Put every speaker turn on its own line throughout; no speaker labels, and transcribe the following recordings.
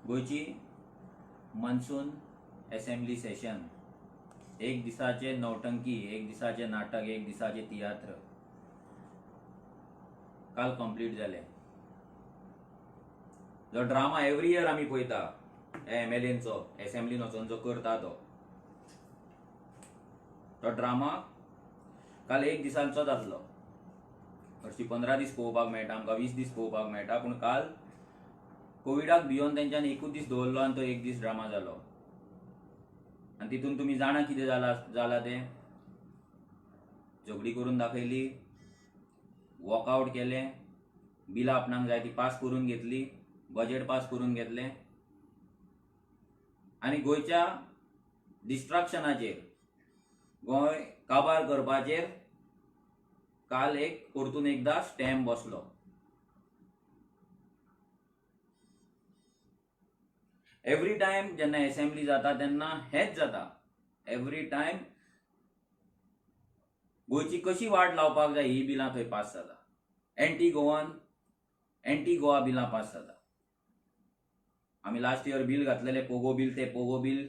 गोयची monsoon assembly session, एक दिसाचे नौटंकी, एक दिसाचे नाटक, एक दिसाचे तियात्र काल कंप्लीट जाले. जो ड्रामा एवरी इयर आमी पळयता MLAंचो असेंब्लीन वचून जो करता तो ड्रामा काल एक दिसांचो जातलो. हरशीं 15 दीस पळोवपाक मेळटा, आमकां 20 दीस पळोवपाक मेळटा, पूण काल कोविडाक भियोन तेंच्यांनी एकूच दीस दवरलो आनी तो एक दीस ड्रामा जालो. आनी तितून तुमी जाणा कितें जाला तें झगडी करून दाखयली, वॉकआउट केलें, बिलां आपणाक जाय ती पास करून घेतली, बजेट पास करून घेतलें आनी गोंयच्या डिस्ट्रक्शनाचेर, गोंय काबार करपाचेर काल एक परतून एकदा स्टॅम्प बसलो. एवरी टायम जेन्ना असेंब्ली जाता तेन्ना हेच जाता. एवरी टायम गोंयची कशी वाट लावपाक जाय ही बिलां थंय पास जाता. एंटी गोवा बिलां पास जाता. आमी लास्ट इयर बील घातलेले पोगो बील, ते पोगो बील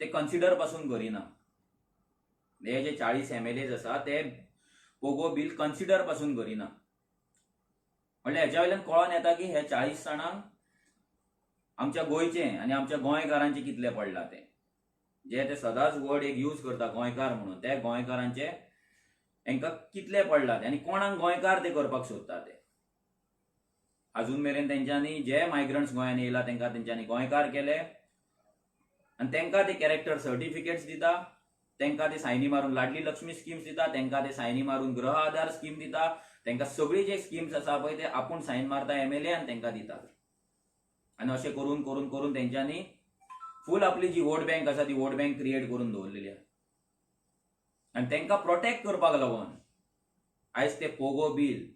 ते कन्सिडर पासून करिना. हे जे 40 MLAs आसा ते पोगो बील कन्सिडर पासून करिना. म्हणजे हेच्या वयल्यान कळोन येता की हे 40 जाणांक आमच्या गोंयचें आनी आमच्या गोंयकारांचें कितलें पडलां तें. जे ते सदांच वर्ड एक यूज करता गोंयकार म्हणून, ते गोंयकारांचे हांकां कितले पडलां आनी कोणाक गोंयकार ते करपाक सोदता ते. अजून मेरेन तेंच्यांनी जे मायग्रंट्स गोंयांत येयला तेंकां तेंच्यांनी गोंयकार केले आनी तेंकां ते कॅरेक्टर सर्टिफिकेट्स दिता, तेंकां ते सायनी मारून लाडली लक्ष्मी स्किम्स दिता, तेंकां ते सायनी मारून गृह आधार स्कीम दिता, तेंकां सगळी जे स्किम्स आसा पळय ते आपूण सायन मारता MLA आनी तेंकां दिता. आनी अशें करून करून करून तेंच्यांनी फूल आपली जी वोट बँक आसा ती वोट बँक क्रिएट करून दवरलेली आसा. आनी तेंकां प्रोटेक्ट करपाक लागून आयज ते पोगो बील,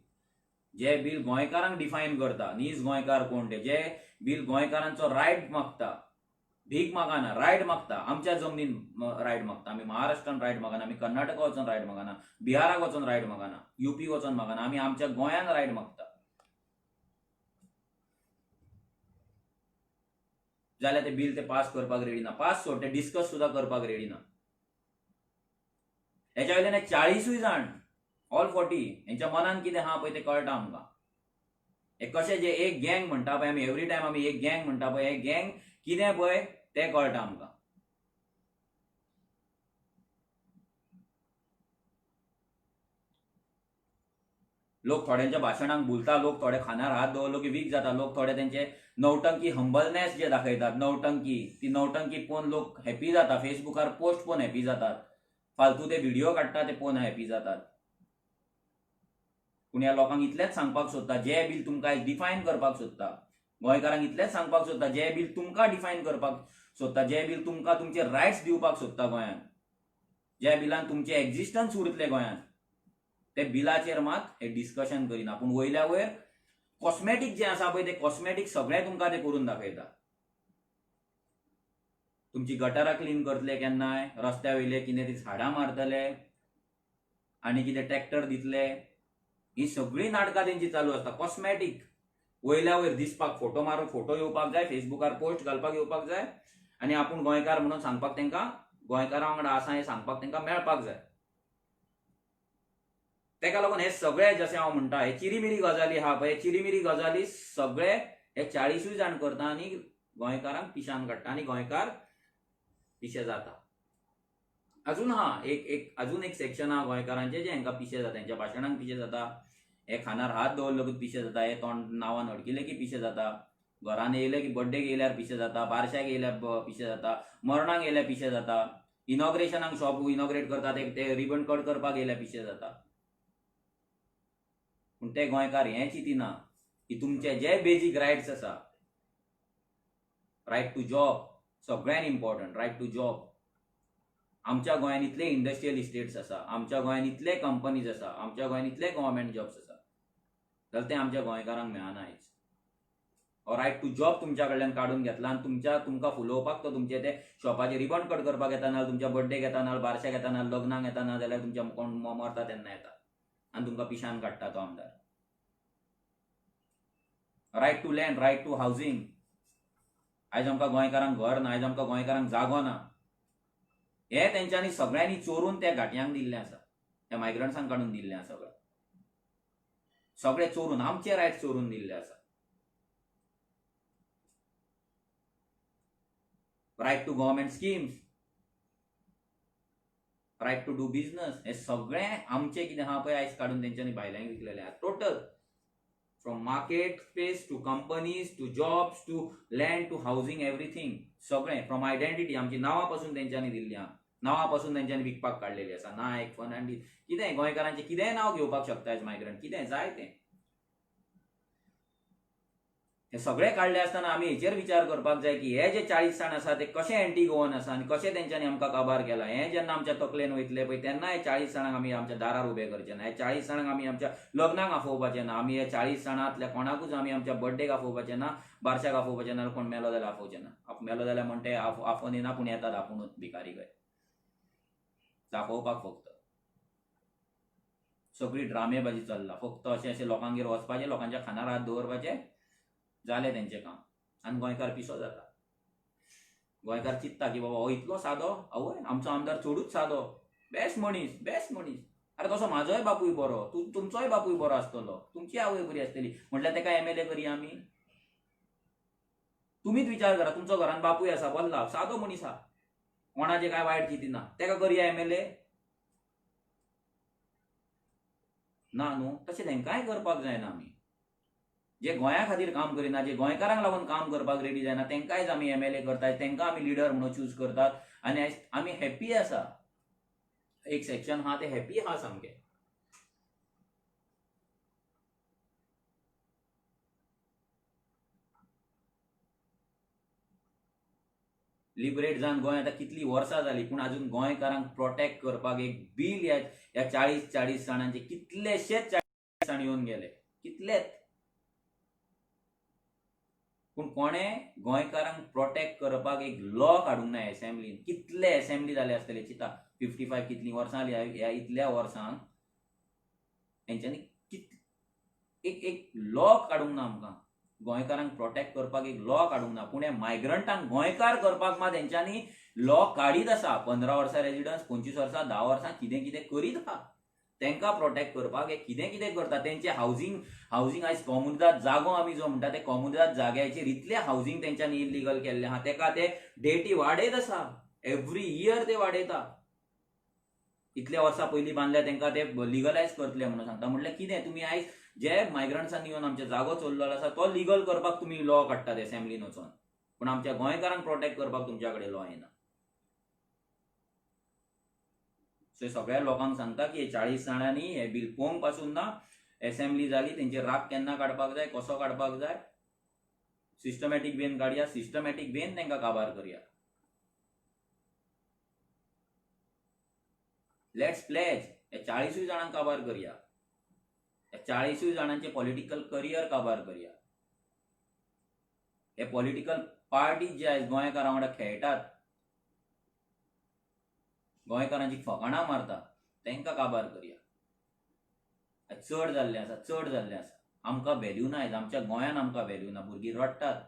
जे बील गोंयकारांक डिफायन करता, नीज गोंयकार कोण ते, जे बील गोंयकारांचो रायट मागता, भीक मागना, रायट मागता, आमच्या जमनीन रायट मागता. आमी महाराष्ट्रान रायट मागना, आमी कर्नाटका वचून रायट मागना, बिहाराक वचून रायट मागना, UP वचून मागना, आमी आमच्या गोंयान रायट मागता. जाल्यार ते बील ते पास करपाक रेडी ना. पास सोड, ते डिस्कस सुद्दां करपाक रेडी ना. हेच्या वयल्यान 40 जाण, ऑल 40 हेंच्या मनान कितें आहा पळय ते कळटा आमकां. हे कशें जे एक गँग म्हणटा पळय आमी, एवरी टायम आमी एक गँग म्हणटा पळय, हे गँग कितें पळय ते कळटा आमकां. लोक थोड्यांच्या भाशणांक भुलता, लोक थोडे खांद्यार हात दवरलो की वीक जाता, लोक थोडे तेंचे नौटंकी हंबलनेस जे दाखयतात, नौटंकी, ती नौटंकी पळोवन लोक हॅपी जाता, फेसबुकार पोस्ट पळोवन हॅपी जातात, फालतू ते व्हिडिओ काडटा ते पळोवन हॅपी जातात. पूण ह्या लोकांक इतलेंच सांगपाक सोदता, जे बील तुमकां डिफायन करपाक सोदता, गोंयकारांक इतलेंच सांगपाक सोदता, जे बील तुमकां डिफायन करपाक सोदता, जे बील तुमकां तुमचे रायट्स दिवपाक सोदता गोंयांत, ज्या बिलान तुमचे एक्झिस्टन्स उरतले गोंयांत, ते बिलाचेर मात हे डिस्कशन करिना. पूण वयल्या वयर कॉस्मेटीक जे आसा पळय ते कॉस्मेटीक सगळें तुमकां ते करून दाखयता. तुमची गटारां क्लीन करतले केन्नाय, रस्त्या वयले कितें ती झाडां मारतले आनी कितें ट्रॅक्टर दितले, ही सगळी नाटकां तेंची चालू आसता. कॉस्मेटीक वयल्या वयर दिसपाक, फोटो येवपाक जाय, फेसबुकार पोस्ट घालपाक येवपाक जाय आनी आपूण गोंयकार म्हणून सांगपाक तेंकां, गोंयकारां वांगडा आसा हें सांगपाक तेंकां मेळपाक जाय. तेका लागून हे सगळे जशें हांव म्हणटा, हे चिरीमिरी गजाली आहा पळय, चिरीमिरी गजाली सगळे हे 40 जाण करता आनी गोंयकारांक पिशान काडटा आनी गोंयकार पिशे जाता. अजून अजून एक सेक्शन आहा गोंयकारांचे जे हांकां पिशे जाता, हेंच्या भाशणांक पिशे जाता, हे खांदार हात दवरलो की पिशे जाता, हे तोंड नांवान अडकिले की पिशे जाता, घरान येयले की बर्थडेक येयल्यार पिशे जाता, बारश्याक येयल्यार पिशे जाता, मरणाक येयल्यार पिशे जाता, इनॉग्रेशनाक शॉप इनॉग्रेट करता ते रिबन कट करपाक येयल्यार पिशे जाता. पूण ते गोंयकार हें चिंतिना की तुमचे जे बेजीक रायट्स आसा, रायट टू जॉब सगळ्यान इम्पॉर्टंट, रायट टू जॉब. आमच्या गोंयांत इतले इंडस्ट्रियल इस्टेट्स आसा, आमच्या गोंयांत इतले कंपनीज आसा, आमच्या गोंयांत इतले गव्हर्मेंट जॉब्स आसा, जाल्यार ते आमच्या गोंयकारांक मेळना आयज. रायट टू जॉब तुमच्या कडल्यान काडून घेतला आनी तुमकां फुलोवपाक तो तुमचे ते शॉपाचे रिबन कट करपाक येता, नाजाल्यार तुमच्या बर्थडेक येता, नाजाल्यार बारश्याक येता, नाजाल्यार लग्नाक येता, नाजाल्यार तुमच्या कोण मरता तेन्ना येता आनी तुमकां पिशान काडटा तो आमदार. Right to land, right to housing. आयज आमकां गोंयकारांक घर ना, आयज आमकां गोंयकारांक जागो ना. हे तेंच्यांनी सगळ्यांनी चोरून त्या घाटयांक दिल्लें आसा, त्या मायग्रंट्सांक काडून दिल्लें आसा. सगळे चोरून आमचे रायट चोरून दिल्ले आसा. Right to government schemes, right to do business, हे सगळे आमचे कितें आहा पळय आयज काडून तेंच्यांनी भायल्यांक विकलेले आहा. Total from market space to companies to jobs to land to housing, everything सगळे फ्रॉम आयडेंटिटी. आमची नांवां पासून तेंच्यांनी दिल्ली आहा, नांवां पासून तेंच्यांनी विकपाक काडलेली आसा. नायक, फर्नांडीस, कितें गोंयकारांचे कितेंय नांव घेवपाक शकता आयज मायग्रंट, कितें जाय तें. हे सगळे काढले असताना आमी हेचेर विचार करपाक जाय की हे जे 40 जाण आसा ते कशे एंटी गोवन आसा आनी कशे तेंच्यांनी आमकां काबार केला. हे जेन्ना आमच्या तकलेन वयतले पळय तेन्ना हे 40 जाणांक आमी आमच्या दारार उबे करचे ना, हे 40 जाणांक आमी आमच्या लग्नाक आफोवपाचे ना, आमी हे 40 जाणांतल्या कोणाकूच आमी आमच्या बर्थडेक आफोवपाचे ना, बारशाक आफोवपाचे ना, कोण मेलो जाल्यार आफोवचे ना. मेलो जाल्यार म्हणटे आफोवन येना पूण येतात आपुणूच भिकारी कहे दाखोवपाक. फक्त सगळी ड्रामेबाजी चल्ला. फक्त अशें लोकांगेर वचपाचें, लोकांच्या खानार हात दवरपाचे, जालें तेंचें काम. आनी गोंयकार पिसो जाता. गोंयकार चिंतता की बाबा हो इतलो सादो, आवय आमचो आमदार चडूच सादो, बेस्ट मनीस, बेस्ट मनीस. अरे तसो म्हाजोय बापूय बरो, तुमचोय बापूय बरो आसतलो, तुमची आवय बरी आसतली, म्हटल्यार तेका MLA करी आमी. तुमीच विचार करा, तुमचो घरान बापूय आसा, बोल्ला सादो मनीस आहा, कोणाचे काय वायट चिंतिना, तेका करिया MLA ना न्हू. तशें तेंकांय करपाक जायना. आमी जे गोंया खातीर काम करिना, जे गोंयकारांक लागून काम करपाक रेडी जायना, तेंकायच आमी MLA करतात, तेंकां आमी लिडर म्हणून चूज करतात. आनी आमी हॅप्पी आसा. एक सेक्शन आहा ते हॅप्पी आहा सामके. लिबरेट जावन गोंय आतां कितली वर्सां जाली, पूण अजून गोंयकारांक प्रोटेक्ट करपाक एक बील ह्या 40 जाणांचे कितलेशेच 40 जाण येवन गेले, कितलेच. पूण कोणें गोंयकारांक प्रोटेक्ट करपाक एक लॉ काडूंक ना एसेंब्लीन. कितले एसेंब्ली जाले आसतले चिता, 55 कितली वर्सां जाली. ह्या इतल्या वर्सांक हेंच्यांनी एक लॉ काडूंक ना आमकां. गोंयकारांक प्रोटेक्ट करपाक एक लॉ काडूंक ना. पूण हे मायग्रंटांक गोंयकार करपाक मात हेंच्यांनी लॉ काडीत आसा. 15 वर्सां रेजिडन्स, 25 वर्सां, 10 वर्सां कितें कितें करीत आहा. तेंकां प्रोटेक्ट करपाक हे कितें कितें करता. तेंचे हावजींग आयज कॉम्युनिदाद जागो आमी जो म्हणटा, ते कॉम्युनिदाद जाग्याचेर इतले हावजींग तेंच्यांनी इल्लीगल केल्ले आहा. तेका ते डेटी वाडयत आसा, एवरी इयर ते वाडयता. इतल्या वर्सां पयलीं बांदल्या तेंकां ते लिगलायज करतले म्हणून सांगता. म्हटल्यार कितें, तुमी आयज जे मायग्रंट्सांनी येवन आमचे जागो चोरलेलो आसा तो लिगल करपाक तुमी लॉ काडटात एसेंब्लीन वचोन, पूण आमच्या गोंयकारांक प्रोटेक्ट करपाक तुमच्या कडेन लॉ येना. सो सगळ्या लोकांक सांगता की 40 जाणांनी हे बील पोवंक पासून ना. एसेंब्ली जाली, तेंचेर राग केन्ना काडपाक जाय, कसो काडपाक जाय, सिस्टमॅटीक वेन काडया, सिस्टमॅटीक वेन तेंकां काबार करया. लेट्स प्लेज हे 40 जाणांक काबार करया. 40 जाणांचे पॉलिटिकल करियर काबार करया. हे पॉलिटिकल पार्टी जे आयज गोंयकारां वांगडा खेळटात, गोंयकारांची फकाणां मारता, तेंकां काबार करया. चड जाल्लें आसा, चड जाल्लें आसा. आमकां व्हॅल्यू ना आयज, आमच्या गोंयान आमकां व्हॅल्यू ना. भुरगीं रडटात.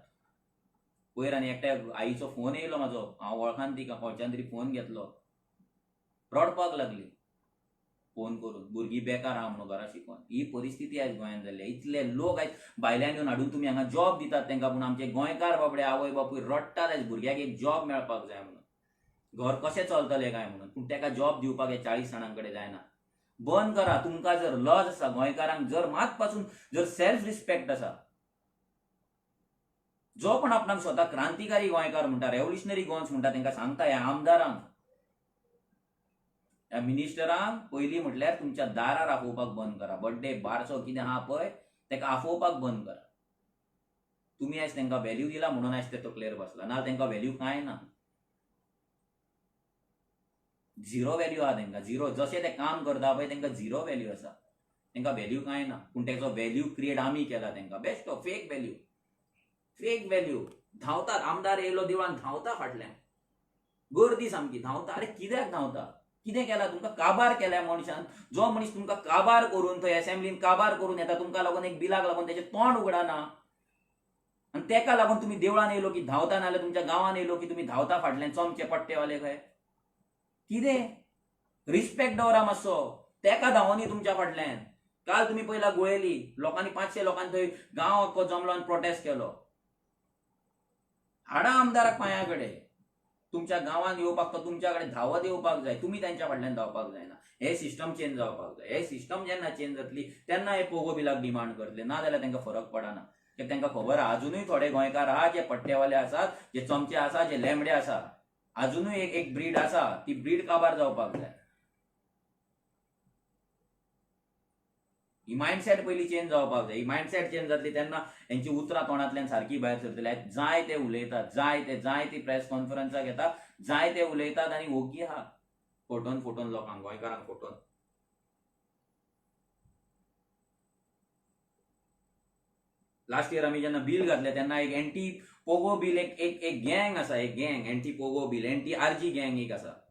पयर आनी एकट्या आईचो फोन येयलो म्हाजो, हांव वळखान तिका, खंयच्यान तरी फोन घेतलो, रडपाक लागली फोन करून, भुरगीं बेकार आहा म्हणून घरा शिकोवन. ही परिस्थिती आयज गोंयान जाल्ली. इतले लोक आयज भायल्यान येवन हाडून तुमी हांगा जॉब दितात तेंकां, पूण आमचे गोंयकार बाबडे आवय बापूय रडटात आयज भुरग्याक एक जॉब मेळपाक जाय म्हणून, घर कशें चलतलें काय म्हणून. पूण तेका जॉब दिवपाक हे 40 जाणां कडेन जायना. बंद करा. तुमकां जर लज आसा, गोंयकारांक जर मात पासून जर सेल्फ रिस्पेक्ट आसा, जो पण आपणाक स्वता क्रांतिकारी गोंयकार म्हणटा, रेव्होल्युशनरी गोन्स म्हणटा, तेंकां सांगता ह्या आमदारांक, ह्या मिनिस्टरांक, पयलीं म्हटल्यार तुमच्या दारार आफोवपाक बंद करा. बर्थडे, बारसो कितें आहा पळय तेका आफोवपाक बंद करा. तुमी आयज तेंकां व्हॅल्यू दिला म्हणून आयज ते तकलेर बसला, ना तेंकां व्हॅल्यू कांय ना. झिरो व्हॅल्यू आहा तेंकां, झिरो. जशें ते काम करता पळय तेंकां झिरो व्हॅल्यू आसा, तेंकां व्हॅल्यू कांय ना. पूण तेचो व्हॅल्यू क्रिएट आमी केला तेंकां. Best of fake value, fake value. धांवतात, आमदार येयलो देवळान धांवता फाटल्यान, गर्दी सामकी धांवता. अरे कित्याक धांवता, कितें केला तुमकां? काबार केल्या मनशान. जो मनीस तुमकां काबार करून थंय एसेंब्लीन काबार करून येता, तुमकां लागून एक बिलाक लागून तेचें तोंड उगडाना, आणि तेका लागून तुम्ही देवळान येयलो की धांवता, नाल्यार तुमच्या गांवान येयलो की तुम्ही धांवता फाटल्यान चमचे पट्टेवाले खंय. कितें रिस्पेक्ट दवरा मातसो. तेका धांवनी तुमच्या फाटल्यान. काल तुम्ही पहिला गुळेली लोकांनी 500 लोकांनी थंय गांव अख्खो जमलो आनी प्रोटेस्ट केलो. हाडा आमदाराक पांया कडेन. तुमच्या गांवान येवपाक तो तुमच्या कडेन धांवत येवपाक जाय, तुमी तांच्या फाटल्यान धांवपाक जायना. हे सिस्टम चेंज जावपाक जाय. हे सिस्टम जेन्ना चेंज जातली तेन्ना हे पोगो बिलाक डिमांड करतले, ना जाल्यार तांकां फरक पडना. कित्याक तांकां खबर आहा अजुनूय थोडे गोंयकार आहा जे पट्टेवाले आसात, जे चमचे आसा, जे लेंबडे आसा. अजुनूय एक ब्रीड आसा, ती ब्रीड काबार जावपाक जाय. ही मायंडसेट पयलीं चेंज जावपाक जाय. ही मायंडसेट चेंज जातली तेन्ना हेंची उतरां तोंडांतल्यान सारकी भायर सरतली. जाय ते उलयतात, जाय ती प्रेस कॉन्फरन्सां घेतात, जाय ते उलयतात आनी ओगी आहा फटोवन लोकांक, गोंयकारांक फटोवन. लास्ट इयर आमी जेन्ना बील घातलें तेन्ना एक एंटी पोगो बील एक गँग आसा, एक गँग एंटी पोगो बील, एंटी आरजी गँग एक आसा.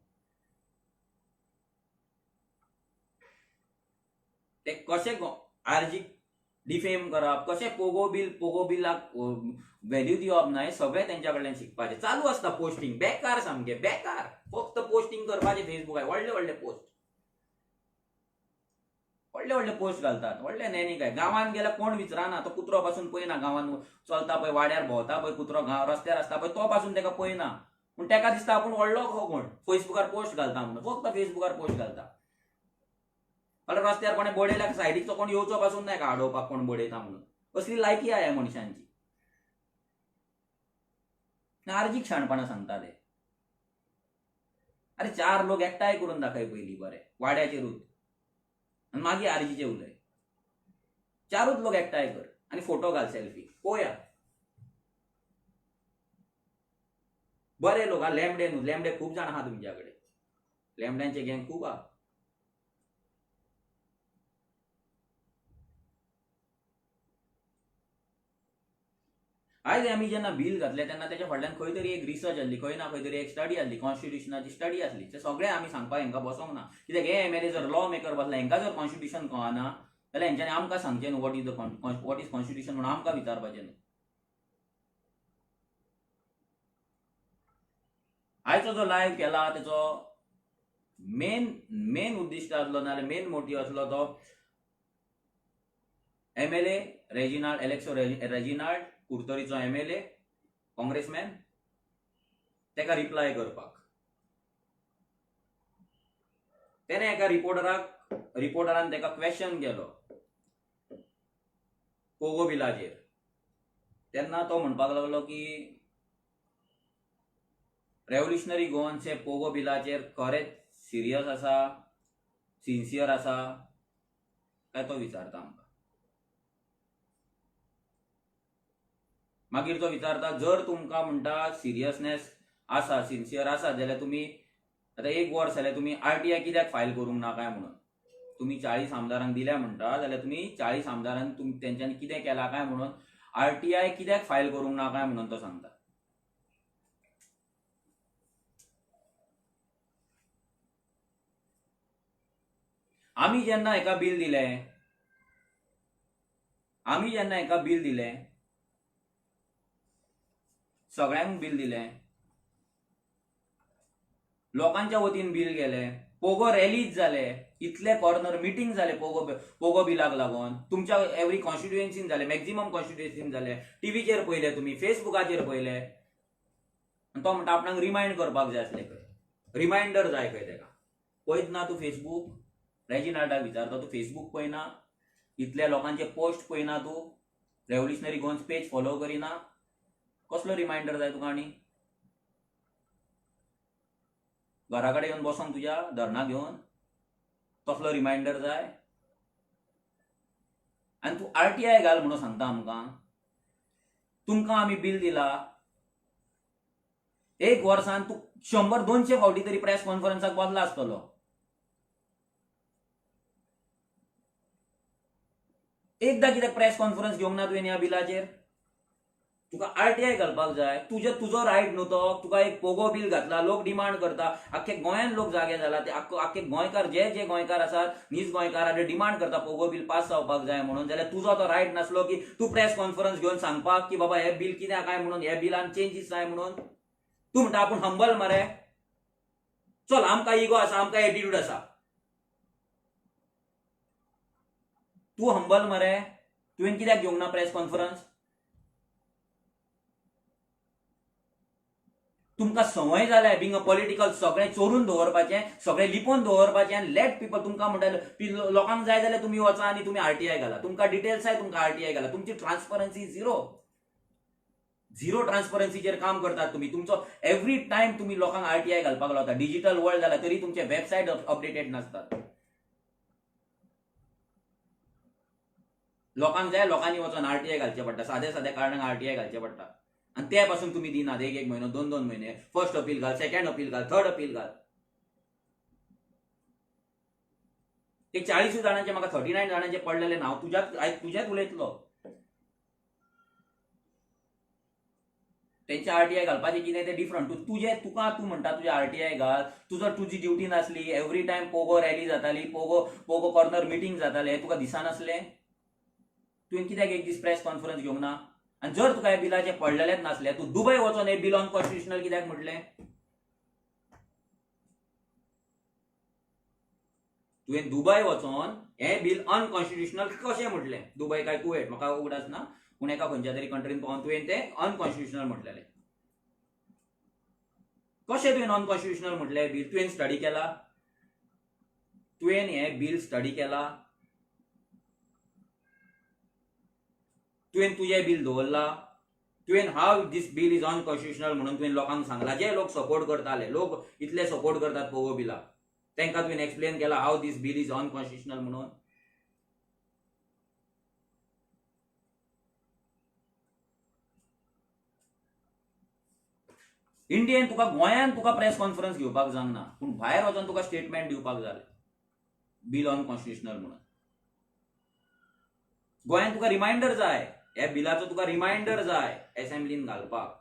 ते कशें आरजी डिफेम करप, कशें पोगो बिलाक व्हॅल्यू दिवप ना, हें सगळें तेंच्या कडल्यान शिकपाचें. चालू आसता पोस्टिंग, बेकार सामकें बेकार. फक्त पोस्टिंग करपाचें फेसबुकार, व्हडले पोस्ट, व्हडले पोस्ट घालतात, व्हडले नॅनी काय. गांवान गेल्यार कोण विचारना, तो कुत्रो पासून पळयना. गांवान चलता पळय, वाड्यार भोंवता पळय कुत्रो, रस्त्यार आसता पळय, तो पासून ताका पळयना. पूण ताका दिसता आपूण व्हडलो खो कोण, फेसबुकार पोस्ट घालता म्हणून. फक्त फेसबुकार पोस्ट घालता. जाल्यार रस्त्यार कोणें बडयल्यार सायडीचो कोण येवचो पासून नाका आडोवपाक, कोण बडयता म्हणून. असली लायकी आहा ह्या मनशांची. आर्जीक शाणपणां सांगता ते. अरे 4 लोक एकठांय करून दाखय पयलीं बरें वाड्याचेरूच, आनी मागीर आर्जीचे उलय. 4च लोक एकठांय कर आनी फोटो घाल सेल्फी, पळोवया. बरे लोक, लेंबडे न्हू, लेंबडे खूब जाण आहा तुमच्या कडेन. लेंबड्यांचे गँग खूब आहा. आयज आमी जेन्ना बील घातलें तेन्ना तेच्या फाटल्यान खंय तरी एक रिसर्च आसली, खंय ना खंय तरी एक स्टडी आसली, कॉन्स्टिट्युशनाची स्टडी आसली. ते सगळें आमी सांगपाक हेंकां बसोंक ना. कित्याक हे एमएलए जर लॉ मेकर बसला, हेंकां जर कॉन्स्टिट्युशन कळना जाल्यार हेंच्यांनी आमकां सांगचें न्हू वॉट इज कॉन्स्टिट्युशन म्हणून आमकां विचारपाचें न्हू. आयचो जो लायव्ह केला तेचो मेन उद्दिश्ट आसलो, नाल्यार मेन मोटीव आसलो तो एमएलए रेजिनाल्ड कुर्तोरीचो एमएलए, काँग्रेसमॅन, तेका रिप्लाय करपाक. तेणे एका रिपोर्टरान तेका क्वेश्चन केलो पोगो बिलाचेर. तेन्ना तो म्हणपाक लागलो की रेव्होल्युशनरी गोवन्स पोगो बिलाचेर खरेंच सिरियस आसा, सिन्सियर आसा काय तो विचारता आमकां. मागीर तो विचारता, जर तुमकां म्हणटा सिरियसनेस आसा, सिन्सियर आसा, जाल्यार तुमी आतां 1 वर्स जाल्यार तुमी आरटीआय कित्याक फायल करूंक ना काय म्हणून. तुमी 40 आमदारांक दिल्या म्हणटा जाल्यार तुमी 40 आमदारांक तेंच्यांनी कितें केलां काय म्हणून आरटीआय कित्याक फायल करूंक ना काय म्हणून तो सांगता. आमी जेन्ना हेका बील दिलें, सगळ्यांक बील दिलें, लोकांच्या वतीन बील गेलें, पोगो रॅलीज जाले, इतले कॉर्नर मिटींग जाले पोगो बिलाक लागून. तुमच्या एवरी कॉन्स्टिट्युएन्सीन जाले, मॅक्झिमम कॉन्स्टिट्युएन्सीन जाले. टीव्हीचेर पयले तुमी, फेसबुकाचेर पयले. तो म्हणटा आपणाक रिमाइंड करपाक जाय आसलें खंय, रिमाइंडर जाय खंय तेका. पळयत ना तूं फेसबूक? रेजिनाल्डाक विचारता, तूं फेसबूक पळयना? इतल्या लोकांचे पोस्ट पळयना तूं? रेव्होल्युशनरी गोवन्स पेज फॉलो करिना? कसलो रिमाइंडर जाय तुका? आनी घरा कडेन येवन बसोंक तुज्या धरना घेवन तसलो रिमाइंडर जाय? आनी तूं आरटीआय घाल म्हणून सांगता आमकां. तुमकां आमी बील दिला, 1 वर्सान तूं 100-200 फावटी तरी प्रेस कॉन्फरन्साक बसला आसतलो. एकदां कित्याक प्रेस कॉन्फरन्स घेवंक ना तुवें ह्या बिलाचेर? तुका आरटीआय घालपाक जाय, तुजो रायट न्हू तो. तुका एक पोगो बिल घातला, लोक डिमांड करता, आख्खे गोंयान लोक जागे जाला, ते आख्खे गोंयकार जे गोंयकार आसात, नीज गोंयकार डिमांड करता पोगो बिल पास जावपाक जाय म्हणून. जाल्यार तुजो तो रायट नासलो की तू प्रेस कॉन्फरन्स घेवन सांगपाक की बाबा हे बिल कित्याक काय म्हणून, हे बिलान चेंजीस जाय म्हणून. तू म्हणटा आपूण हंबल मरे. चल, आमकां इगो आसा, आमकां एटिट्यूड आसा. तू हंबल मरे. तुवें कित्याक घेवंक ना प्रेस कॉन्फरन्स? तुमकां संवय जाल्यार बिंग अ पॉलिटिकल सगळें चोरून दवरपाचें, सगळें लिपोवन दवरपाचें आनी लेट पीपल. तुमकां म्हणटा लोकांक जाय जाल्यार तुमी वचा आनी तुमी आरटीआय घाला. तुमकां डिटेल्स जाय, तुमकां आरटीआय घाला. तुमची ट्रान्सपरन्सी झिरो ट्रान्सपरन्सीचेर काम करतात तुमी. तुमचो एव्हरी टायम तुमी लोकांक आरटीआय घालपाक लावता. डिजिटल वर्ल्ड जाला तरी तुमचे वेबसायट अपडेटेड नासतात. लोकांक जाय, लोकांनी वचून आरटीआय घालचें पडटा. सादे कारणांक आरटीआय घालचें पडटा आनी ते पासून तुमी दिनात. एक म्हयनो, 2 म्हयने. फर्स्ट अपील घाल, सेकंड अपील घाल, थर्ड अपील घाल. एक 40 जाणांचे म्हाका 39 जाणांचे पडलेले नांव तुझ्याच उलयतलो. त्यांचे आरटीआय घालपाचे कितें ते डिफरंट. तू म्हणटा तुझे आरटीआय घाल. तुजी ड्युटी नासली. एव्हरी टायम पोगो रॅली जाताली, पोगो कॉर्नर मिटींग जाताले. तुका दिसनासले? तुवें कित्याक एक दीस प्रेस कॉन्फरन्स घेवंक ना? आनी जर तुका हे बिलाचे पडलेलेच नासले, तू दुबय वचून हे बिल अनकॉन्स्टिट्युशनल कित्याक म्हटलें? तुवें दुबय वचून हे बिल अनकॉन्स्टिट्युशनल कशें म्हटलें? दुबय काय कुवेट म्हाका उगडास ना, पूण एका खंयच्या तरी कंट्रीन पावून तुवें ते अनकॉन्स्टिट्युशनल म्हटलेलें. कशें तुवें अनकॉन्स्टिट्युशनल म्हटलें बिल? तुवें स्टडी केला? तुवें हे बिल स्टडी केला? तुवें तुजें बिल दवरला? तुवें हाव दिस बिल इज अनकॉन्स्टिट्युशनल म्हणून तुवें लोकांक सांगला? जे लोक सपोर्ट करताले, लोक इतले सपोर्ट करतात पोगो बिलाक, तांकां तुवें एक्सप्लेन केला हाव दिस बिल इज अनकॉन्स्टिट्युशनल म्हणून? इंडियन गोंयान तुका प्रेस कॉन्फरन्स घेवपाक जावंक ना, पूण भायर वचून तुका स्टेटमेंट दिवपाक जाय बिल अनकॉन्स्टिट्युशनल म्हणून. गोंयान तुका रिमायंडर जाय, ह्या बिलाचो तुका रिमायंडर जाय असेंब्लीन घालपाक.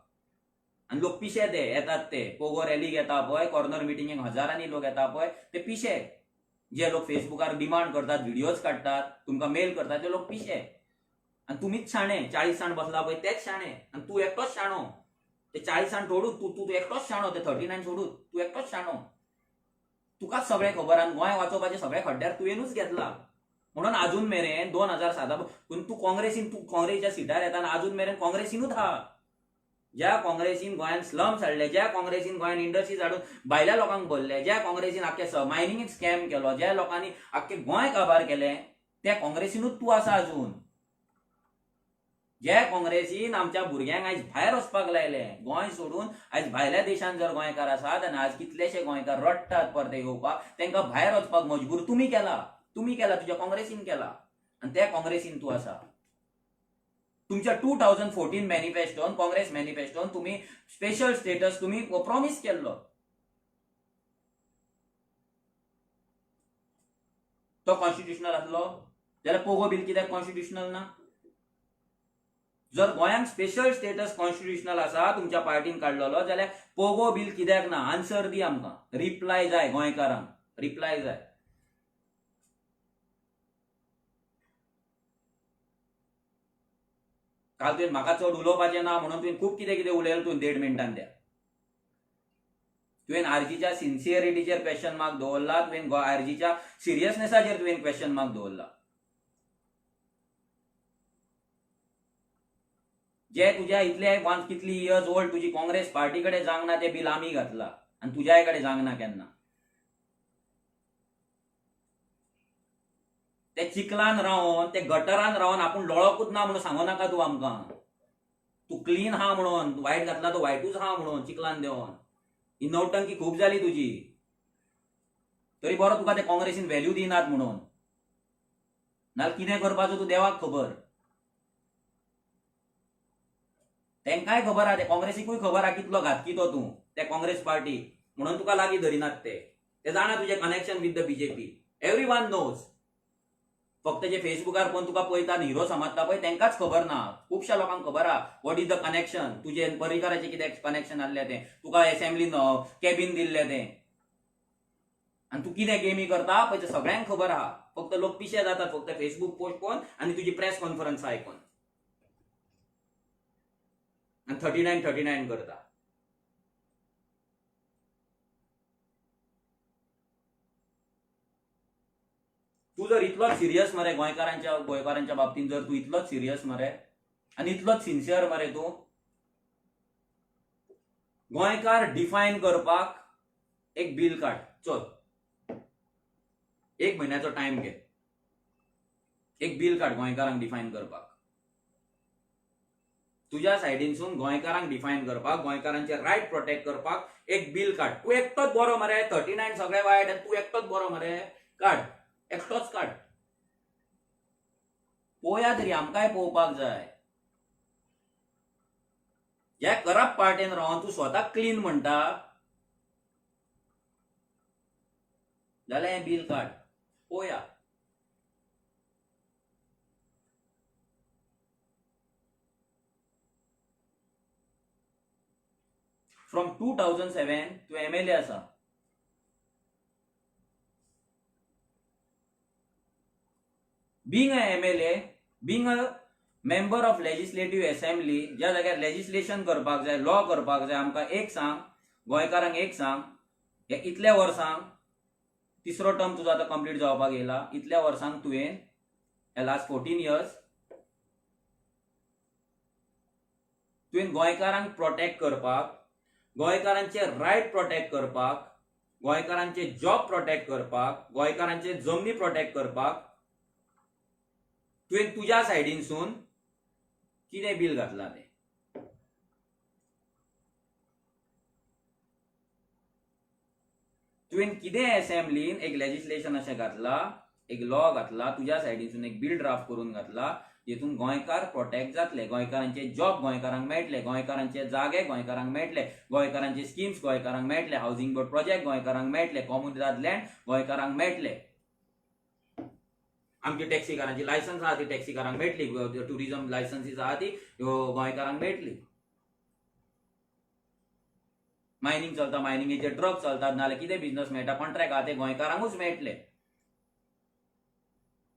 आनी लोक पिशे ते येतात, ते पोगो रॅलीक येता पळय, कॉर्नर मिटिंगेक हजारांनी लोक येता पळय, ते पिशे. जे लोक फेसबुकार डिमांड करतात, व्हिडिओज काडटात, तुमकां मेल करतात, ते लोक पिशे. आनी तुमीच शाणे. 40 जाण बसला पळय तेच शाणे, आनी तू एकटोच शाणो. ते 40 जाण सोडून तू एकटोच शाणो. ते 39 सोडून तू एकटोच शाणो. तुकाच सगळें खबर. आनी गोंय वाचोवपाचे सगळे खड्ड्यार तुवेंनूच घेतला. म्हणून अजून मेरेन 2007 पूण तू काँग्रेसीच्या सिटार येता आनी अजून मेरेन काँग्रेसीनूच आहा. ज्या काँग्रेसीन गोंयान स्लम्स हाडले, ज्या काँग्रेसीन गोंयान इंडस्ट्रीज हाडून भायल्या लोकांक भरले, ज्या काँग्रेसीन आख्खे मायनिंगेक स्कॅम केलो, ज्या लोकांनी आख्खे गोंय काबार केले, त्या काँग्रेसीनूच तू आसा अजून. ज्या काँग्रेसीन आमच्या भुरग्यांक आयज भायर वचपाक लायले, गोंय सोडून आयज भायल्या देशांत जर गोंयकार आसात आनी आज कितलेशे गोंयकार रडटात परते येवपाक, तांकां भायर वचपाक मजबूर तुमी केला, तुज्या काँग्रेसीन केला. आनी त्या काँग्रेसीन तू आसा. तुमच्या 2014 मॅनिफेस्टोन, काँग्रेस मॅनिफेस्टोन तुम्ही स्पेशल स्टेटस तुम्ही प्रॉमिस केल्लो. तो कॉन्स्टिट्युशनल आसलो जाल्यार पोगो बिल कित्याक कॉन्स्टिट्युशनल ना? जर गोंयांक स्पेशल स्टेटस कॉन्स्टिट्युशनल आसा, तुमच्या पार्टीन काडलेलो, जाल्यार पोगो बिल कित्याक ना? आन्सर दी आमकां. रिप्लाय जाय गोंयकारांक, रिप्लाय जाय. काल तुवें म्हाका चड उलोवपाचें ना म्हणून तुवें खूब कितें उलयलें, तुवें 1.5 मिनटान द्या. तुवें आरजीच्या सिन्सियरिटीचेर क्वेश्चन मार्क दवरला, तुवें आरजीच्या सिरियसनेसाचेर तुवें क्वेश्चन मार्क दवरला. जे तुज्या इतले कितली इयर्स ओल्ड तुजी काँग्रेस पार्टी कडेन जावंक ना, ते बिल आमी घातला आनी तुज्याय कडेन जावंक ना केन्ना. ते चिखलान रावन, ते गटरान रावन आपूण लोळोकूच ना म्हणून सांगू नाका तूं आमकां. तू क्लीन हा म्हणून, वायट घातला तो वायटूच हा म्हणून चिखलान देवन. ही नौटंकी खूब जाली तुजी. तरी बरो तुका ते काँग्रेसीन व्हॅल्यू दिनात म्हणून. नाल्यार कितें करपाचो तूं देवाक खबर. तांकांय खबर आहा, ते काँग्रेसीकूय खबर आहा कितलो घातकी तो तूं, ते काँग्रेस पार्टी, म्हणून तुका लागीं धरिनात ते. ते जाणा तुजें connection with the BJP. Everyone knows. फक्त जे फेसबुकार पण तुका पळयता हिरो समजता पळय तांकांच खबर ना. खुबश्या लोकांक खबर आहा वॉट इज द कनेक्शन, तुजे परिकाराचे कितें कनेक्शन आसलें तें, तुका असेंब्लीन कॅबिन दिल्लें तें, आनी तूं कितें गेमी करता पळय तें सगळ्यांक खबर आहा. फक्त लोक पिशे जातात फक्त फेसबुक पोस्ट पळोवन आनी तुजी प्रेस कॉन्फरन्स आयकून, आनी 39 करता. तू जर इतलोच सिरियस मरे गोंयकारांच्या बाबतीत, जर तू इतलोच सिरियस मरे आनी इतलोच सिन्सियर मरे, तू गोंयकार डिफायन करपाक एक बिल काड. चल 1 म्हयन्याचो टाइम घे, एक बिल काड गोंयकारांक डिफायन करपाक. तुज्या सायडीनसून गोंयकारांक डिफायन करपाक, गोंयकारांचे रायट प्रोटेक्ट करपाक एक बिल काड. तू एकटोच बरो मरे, 39 सगळे वायट आनी तू एकटोच बरो मरे, काड, एकटोच काड. पळोवया तरी, आमकांय पळोवपाक जाय. ह्या करप्ट पार्टीन रावन तू स्वताक क्लीन म्हणटा जाल्यार हें बिल काड, पळोवया. फ्रॉम 2007 तू MLA आसा. Being a MLA, being a member of legislative assembly, ज्या जाग्यार लेजिस्लेशन करपाक जाय, लॉ करपाक जाय, आमकां एक सांग, गोंयकारांक एक सांग, हे इतल्या वर्सांक, तिसरो टर्म तुजो आतां कंप्लीट जावपाक येयला, इतल्या वर्सांक तुवें हे लास्ट 14 years तुवें गोंयकारांक प्रोटेक्ट करपाक, गोंयकारांचे रायट प्रोटेक्ट करपाक, गोंयकारांचे जॉब प्रोटेक्ट करपाक, गोंयकारांचे जमनी प्रोटेक्ट करपाक तुवें तुज्या सायडीनसून कितें बिल घातलां तें. तुवें कितें असेंब्लीन एक लेजिस्लेशन अशें घातला, एक लॉ घातला, तुज्या सायडीनसून एक बिल ड्राफ्ट करून घातला, जेतून गोंयकार प्रोटेक्ट जातले, गोंयकारांचे जॉब गोंयकारांक मेळटले, गोंयकारांचे जागे गोंयकारांक मेळटले, गोंयकारांचे स्किम्स गोंयकारांक मेळटले, हावसिंग बोर्ड प्रोजेक्ट गोंयकारांक मेळटले, कॉम्युनिटात लँड गोंयकारांक मेळटले, आमची टॅक्सीकारांची लायसन्स आहा ती टॅक्सीकारांक मेळटली, टुरिझम लायसन्सीस आहा ती गोंयकारांक मेळटली. मायनिंग चलता, मायनिंगेचे ट्रक चलतात, नाल्यार कितें बिझनस मेळटा, कॉन्ट्रॅक्ट आहा ते गोंयकारांकूच मेळटले.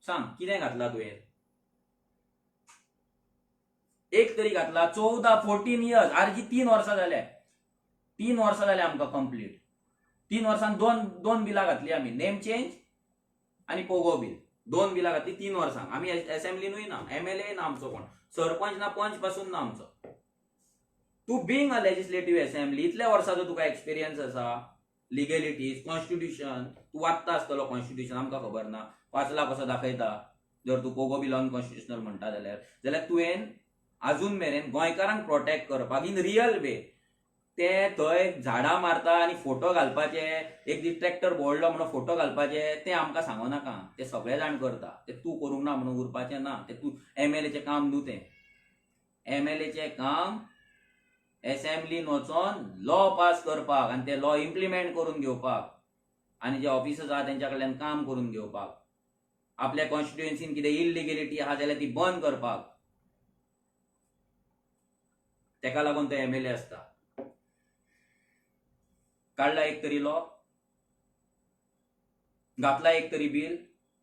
सांग कितें घातला तुवें? एक तरी घातला. 14 years, आरजी 3 वर्सां जाल्या, 3 वर्सां जाल्या आमकां कंप्लीट. 3 वर्सांक दोन बिलां घातली आमी, नेम चेंज आनी पोगो बिल, 2 बिलां घातली 3 वर्सांक. आमी असेंब्लीनूय ना, MLA ना आमचो कोण, सरपंच ना, पंच पासून ना आमचो. तू बींग अ लेजिस्लेटिव्ह असेंब्ली, इतल्या वर्साचो तुका एक्सपिरियन्स आसा, लिगॅलिटीज, कॉन्स्टिट्यूशन, तू वाचता आसतलो कॉन्स्टिट्यूशन, आमकां खबर ना, वाचला कसो दाखयता. जर तू पोगो बिल अनकॉन्स्टिट्युशनल म्हणटा जाल्यार तुवें अजून मेरेन गोंयकारांक प्रोटेक्ट करपाक इन रियल वे ते थंय झाडां मारता आनी फोटो घालपाचे, एक दीस ट्रॅक्टर बोळलो म्हणून फोटो घालपाचे, ते आमकां सांगो नाका. ते सगळे जाण करता, ते तूं करूंक ना म्हणून उरपाचें ना. ते तूं MLAचें काम न्हू तें. MLAचें काम असेंब्लीन वचोन लॉ पास करपाक आनी ते लॉ इम्प्लिमेंट करून घेवपाक, आनी जे ऑफिसर्स आहा तेंच्या कडल्यान काम करून घेवपाक, आपल्या कॉन्स्टिट्युएन्सीन कितें इलिगॅलिटी आहा जाल्यार ती बंद करपाक. तेका लागून तो MLA आसता. काडला एक तरी लॉ, घातला एक तरी बिल,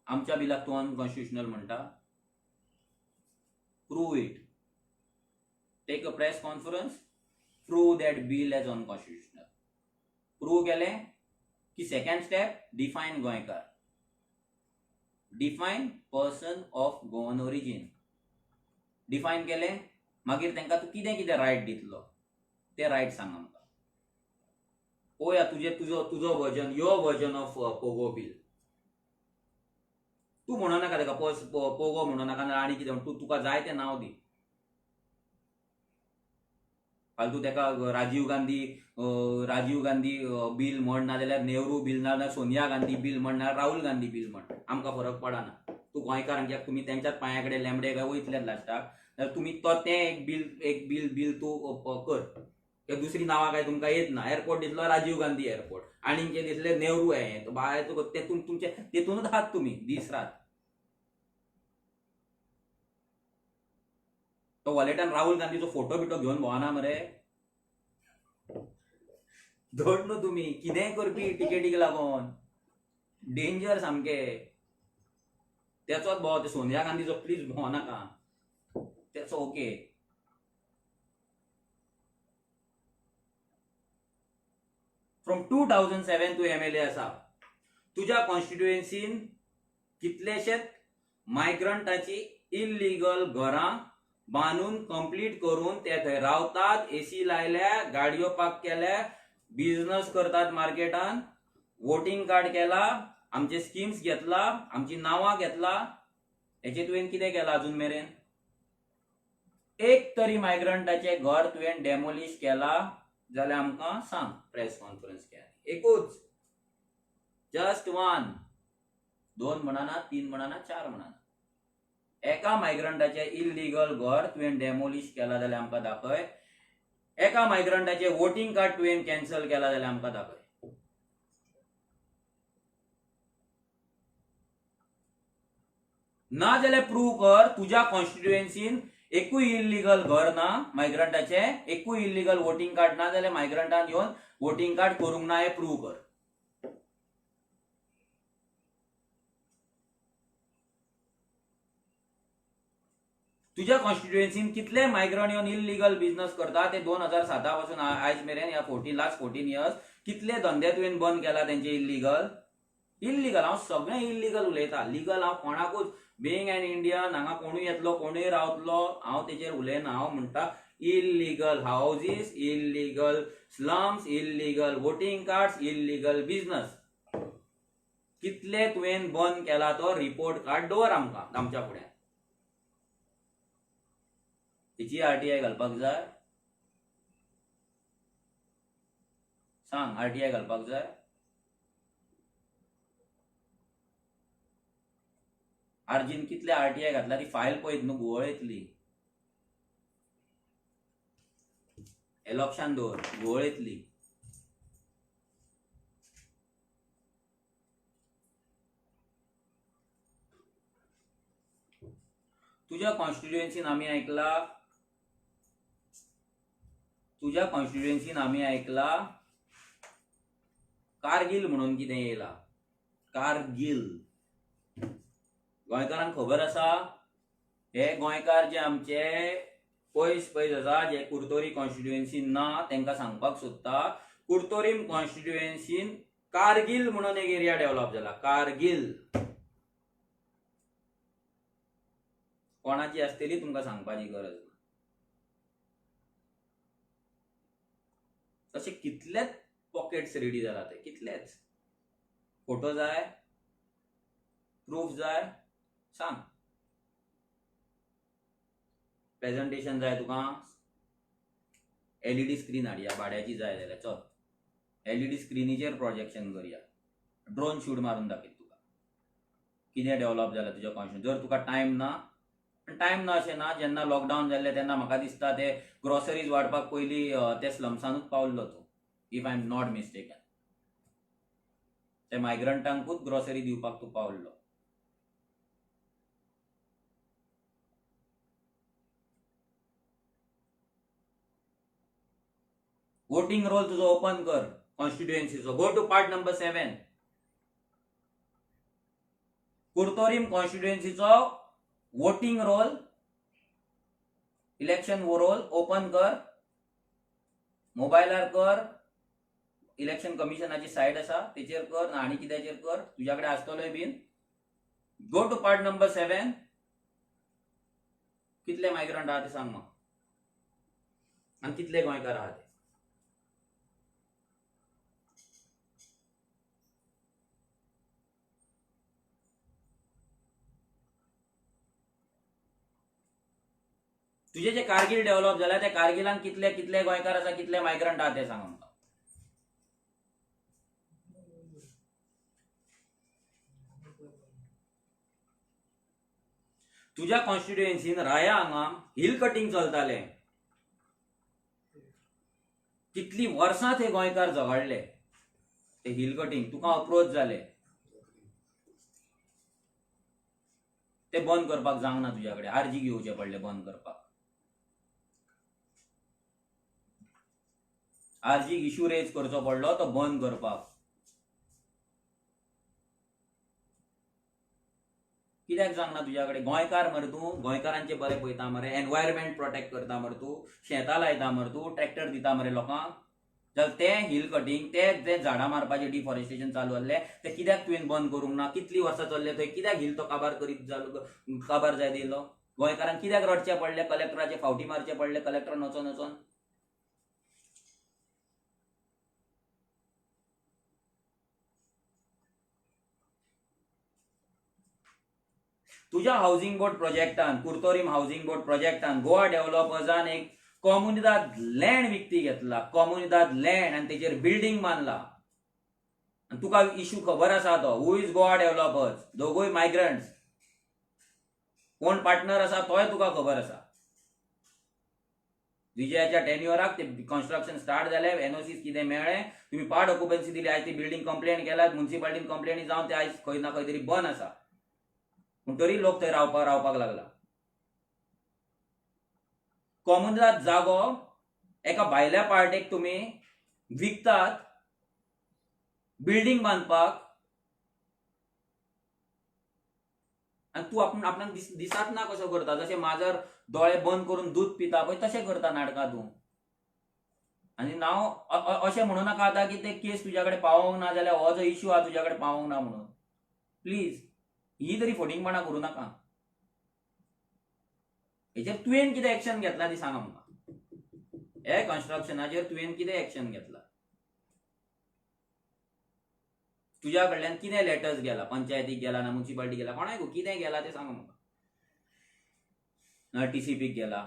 आमच्या बिलाक तूं अनकॉन्स्टिट्युशनल म्हणटा. Prove it, take a press conference, prove that bill as unconstitutional. Prove केलें की सेकंड स्टेप, डिफायन गोंयकार, define person of Goan origin. Define केलें मागीर तांकां तूं कितें कितें रायट दितलो ते रायट सांग आमकां. पळोवया तुजो version, your version of Pogo bill. तूं म्हणो नाका ताका पोगो म्हणो नाका, आनी कितें तुका जाय तें नांव दी. फालतू ताका राजीव गांधी बिल म्हण, नाजाल्यार नेहरू बिल, नाजाल्यार सोनिया गांधी बिल म्हण, नाजाल्यार राहुल गांधी बिल म्हण, आमकां फरक पडना. तूं गोंयकारांक तुमी तेंच्याच पांया कडेन लेंबडे काय वयतलेच लास्टाक, जाल्यार तुमी तो तें एक बिल तूं कर. ते दुसरी नांवां काय तुमकां येत ना. एअरपोर्ट दितलो राजीव गांधी एअरपोर्ट, आनीक दिसले नेहरू हे, भायर तेतूनच आहात तुमी दीस रात. तो वॉलेटान राहुल गांधीचो फोटो बिटो घेऊन भोवना मरे. धड न्हू तुम्ही कितेंय करपी टिकेटीक लागून. डेंजर सामके. त्याचोच भोव ते सोनिया गांधीचो प्लीज भोव नाका. त्याचो ओके. फ्रॉम 2007 तू एमएलए आसा. तुझ्या कॉन्स्टिट्युएन्सीन कितलेशेच मायग्रंटाची इल्लीगल घरां बांदून कंप्लीट करून ते थंय रावतात, एसी लायल्या, गाडयो पार्क केल्या, बिझनेस करतात मार्केटान, वोटिंग कार्ड केला, आमचे स्कीम्स घेतला, आमची नावां घेतला. हेचे तुवें कितें केला अजून मेरेन? एक तरी मायग्रंटाचे घर तुवें डेमोलिश केला जाल्यार आमकां सांग. प्रेस कॉन्फरन्स केली एकूच. Just one. 2 म्हणना, 3 म्हणना, 4 म्हणना. एका मायग्रंटाचे इल्लीगल घर तुवें डेमोलिश केला जाल्यार आमकां दाखय. एका मायग्रंटाचे वोटिंग कार्ड तुवें कॅन्सल केला जाल्यार आमकां दाखय. ना जाल्यार प्रूव्ह कर तुझ्या कॉन्स्टिट्युएन्सीन एकूय इल्लीगल घर ना मायग्रंटाचे, एकूय इल्लीगल वोटिंग कार्ड ना जाल्यार मायग्रंटान येवन वोटिंग कार्ड करूंक ना हे प्रूव्ह कर. तुझ्या कॉन्स्टिट्युएन्सीन कितले मायग्रंट येवन इल्लीगल बिझनेस करता ते 2007 पासून आयज मेरेन या 14 इयर्स कितले धंदे तुवें बंद केला तेंचे इल्लीगल. हांव सगळें इल्लीगल उलयता. लीगल हांव कोणाकूच बिंग एन इंडियन हांगा कोणूय येतलो कोणूय रावतलो हांव तेचेर उलयना. हांव म्हणटा illegal houses, illegal slums, illegal voting cards, illegal business कितले तुवें बंद केला तो रिपोर्ट कार्ड दवर आमकां आमच्या फुड्यान. तेची आरटीआय घालपाक जाय. सांग आरटीआय घालपाक जाय. आर्जीन कितले आरटीआय घातला ती फायल पळयत न्हू घुंवळ येतली. हे लक्षांत दवर घुंवळ येतली. तुझ्या कॉन्स्टिट्युएन्सीन आम्ही ऐकला कारगिल म्हणून कितें येयला. कारगिल गोंयकारांक खबर आसा. हे गोंयकार जे आमचे पयस आसा जे कुर्तोरी कॉन्स्टिट्युएन्सीन ना तांकां सांगपाक सोदता. कुर्तोरीम कॉन्स्टिट्युएन्सीन कारगिल म्हणून एक एरिया डेव्हलप जाला. कारगिल कोणाची आसतली तुमकां सांगपाची गरज ना. तसे कितलेच पॉकेट्स रेडी जाला ते कितलेच. फोटो जाय, प्रूफ जाय, सांग. प्रेझेंटेशन जाय तुका. एलईडी स्क्रीन हाडया भाड्याची जाय जाल्यार चल. एलईडी स्क्रीनीचेर प्रोजेक्शन करूया. ड्रोन शूट मारून दाखयत तुका कितें डेव्हलप जाला तुज्या कॉन्स्टिट्युएन्सीन. जर तुका टायम ना अशें ना. जेन्ना लॉकडावन जाल्ले तेन्ना म्हाका दिसता ते ग्रोसरीज वाडपाक पयलीं ते स्लम्सानूच पावल्लो तो, if I am not mistaken. ते मायग्रंटांकूच ग्रोसरी दिवपाक तूं पावल्लो. वोटिंग रोल तुजो ओपन कर कॉन्स्टिट्युएन्सीचो. Go to part number 7. Curtorim कॉन्स्टिट्युएन्सीचो voting roll election roll open कर. मोबायलार कर. इलेक्शन कमिशनाची साइट आसा तेचेर कर ना आनी कित्याचेर कर तुज्या कडेन आसतलोय बीन. Go to part number 7. कितले मायग्रंट आहा ते सांग म्हाका आनी कितले गोंयकार आहा ते. तुझे जे कारगिल डेव्हलप झाला त्या कारगिलान कितले कितले गोंयकार आसा कितले मायग्रंट आहा ते सांग आमकां. तुझ्या कॉन्स्टिट्युएन्सीन राया हांगा हिल कटिंग चलताले. कितली वर्सां ते गोंयकार झगडले ते हिल कटिंग. तुका अप्रोच जाले ते बंद करपाक जावंक ना. तुज्या कडेन आर्जी घेवचे पडले बंद करपाक. आरजी इश्यू रेज करचो पडलो तो बंद करपाक. कित्याक सांगना तुझ्या कडेन? गोंयकार मरे तूं, गोंयकारांचे बरें पळयता मरे, एनवायरमेंट प्रोटेक्ट करता मरे तूं, शेतां लायता मरे तूं, ट्रॅक्टर दिता मरे लोकांक. जाल्यार तें हिल कटींग, ते झाडां मारपाचें डिफॉरेस्टेशन चालू आसलें तें कित्याक तुवें बंद करूंक ना? कितलीं वर्सां चल्ले थंय? कित्याक हिल तो काबार करीत काबार जाय दिलो? गोंयकारांक कित्याक रडचें पडलें? कलेक्टराचे फावटी मारचे पडले कलेक्टर नचोन नचोन? तुझ्या हाऊसिंग बोर्ड प्रोजेक्टान, कुर्तोरीम हाऊसिंग बोर्ड प्रोजेक्टान गोवा डेव्हलपर्सान एक कॉम्युनिदाद लँड विकती घेतला, कॉम्युनिदाद लँड, आनी तेचेर बिल्डींग बांदला. आनी तुका इश्यू खबर आसा तो? Who is Goa developers? दोगूय मायग्रंट्स. कोण पार्टनर आसा तोय तुका खबर आसा. विजयाच्या टेन्युअराक ते कन्स्ट्रक्शन स्टार्ट जालें, एनओसी कितें मेळ्ळें, तुम्ही पार्ट ऑक्युपन्सी दिली, आयज ती बिल्डींग कंप्लेन केल्यात, म्युन्सिपालिटीन कंप्लेनी जावन ते आयज खंय ना खंय तरी बंद आसा. पूण तरी लोक थंय रावपाक लागला. कॉम्युनिदाद जागो एका भायल्या पार्टेक तुम्ही विकतात बिल्डींग बांदपाक, आनी तूं आपणाक दिसात ना कसो करता? जशें माजर दोळे बंद करून दूध पिता पळय तशें करता नाटकां तूं. आनी हांव अशें म्हणू नाका आतां की ते केस तुज्या कडेन पावोंक ना, जाल्यार हो जो इश्यू आहा तुज्या कडेन पावोंक ना म्हणून. प्लीज ही तरी फटिंगपणां करूं नाका. हेचेर तुवें कितें एक्शन घेतला ती सांग आमकां. हे कन्स्ट्रक्शनाचेर तुवें कितें एक्शन घेतला? तुज्या कडल्यान कितें लेटर्स गेला? पंचायतीक गेला ना, म्युन्सिपालिटी गेला, कोणाक कितें गेला तें सांग म्हाका. ना टीसीपीक गेला?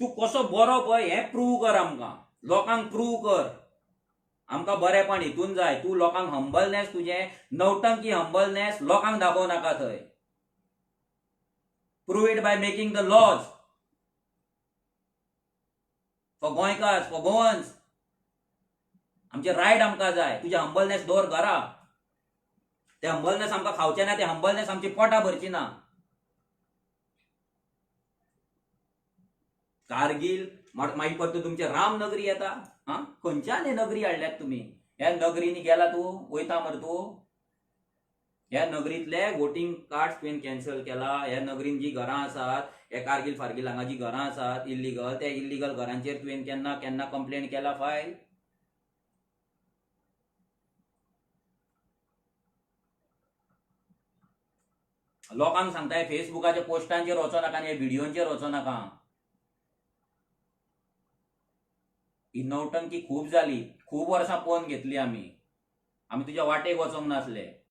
तूं कसो बरो पळय हें प्रूव कर आमकां, लोकांक प्रूव कर. आमकां बरेपण हितून जाय. तूं लोकांक हंबलनेस, तुजें नवटंकी हंबलनेस लोकांक दाखोव नाका थंय. Prove it by making the laws for गोंयकार्स, फॉर गोवन्स. आमचे रायट आमकां जाय. तुजें हंबलनेस दवर घरा. ते हंबलनेस आमकां खावचें ना, ते हंबलनेस आमची पोटां भरची ना. कारगील मागीर परत तुमचे रामनगरी येता. खंयच्यान नगरी हाडल्यात तुमी? ह्या नगरीनी गेला तूं? वयता मरे तूं? ह्या नगरींतले वोटिंग कार्ड्स तुवें कॅन्सल केला. ह्या नगरीन जी घरां आसात, हे कारगील फारगील हांगा जी घरां आसात इल्लीगल, त्या इल्लीगल घरांचेर तुवें केन्ना केन्ना कंप्लेंट केला फायल? लोकांक सांगताय फेसबुकाच्या पोस्टांचेर वचो नाका आनी हे व्हिडिओंचेर वचो नाका. ही नवटंकी खूब जाली. खूब वर्सां पळोवन घेतली आमी तुज्या वाटेक वचोंक नासले.